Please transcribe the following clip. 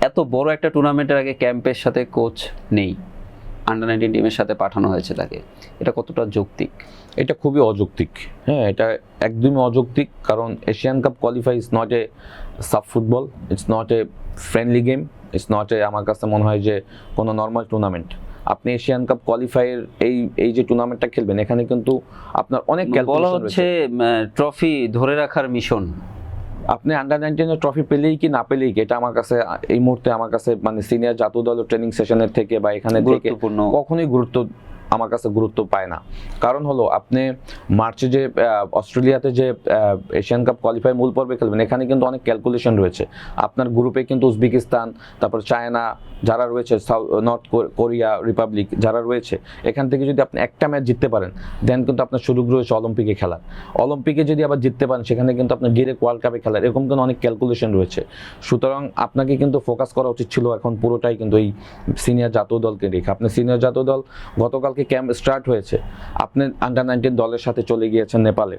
এত বড় একটা টুর্নামেন্টের আগে ক্যাম্পের সাথে কোচ নেই, আন্ডার-19 টিমের সাথে পাঠানো হয়েছে তাকে, এটা কতটা যৌক্তিক? এটা খুবই অযৌক্তিক। হ্যাঁ, এটা একদমই অযৌক্তিক, কারণ Asian cup qualify is not a sub football, it's not a friendly game, it's not a, আমার কাছে মনে হয় যে কোনো নর্মাল টুর্নামেন্ট। আপনি এশিয়ান কাপ কোয়ালিফাইয়ের এই যে টুর্নামেন্টটা খেলবেন, এখানে কিন্তু আপনার অনেক বলা ক্যালকুলেশন হচ্ছে রয়েছে। ট্রফি ধরে রাখার মিশন। আপনি আন্ডার-19 ট্রফি পেলেই কি না পেলেই কি, এটা আমার কাছে এই মুহূর্তে আমার কাছে মানে সিনিয়র জাতীয় দল ট্রেনিং সেশনের থেকে বা এখানে থেকে গুরুত্বপূর্ণ। কখনোই আমার কাছে গুরুত্ব পায় না। কারণ হলো, আপনি মার্চে যে অস্ট্রেলিয়াতে যে এশিয়ান কাপ কোয়ালিফাই মূল পর্বে খেলবেন, এখানে কিন্তু অনেক ক্যালকুলেশন রয়েছে। আপনার গ্রুপে কিন্তু উজবেকিস্তান, তারপর চায়না যারা রয়েছে, নর্থ কোরিয়া রিপাবলিক যারা রয়েছে, এখান থেকে যদি আপনি একটা ম্যাচ জিততে পারেন, দেন কিন্তু আপনার সুযোগ রয়েছে অলিম্পিকে খেলার। অলিম্পিকে যদি আবার জিততে পারেন, সেখানে কিন্তু আপনার ডিরেক্ট ওয়ার্ল্ড কাপে খেলার, এরকম কিন্তু অনেক ক্যালকুলেশন রয়েছে। সুতরাং আপনাকে কিন্তু ফোকাস করা উচিত ছিল এখন পুরোটাই কিন্তু এই সিনিয়র জাতীয় দলকে রেখে। আপনি সিনিয়র জাতীয় দল গতকালকে ক্যাম্প স্টার্ট হয়েছে, আপনি আন্ডার-19 দলের সাথে চলে গিয়েছেন নেপালে।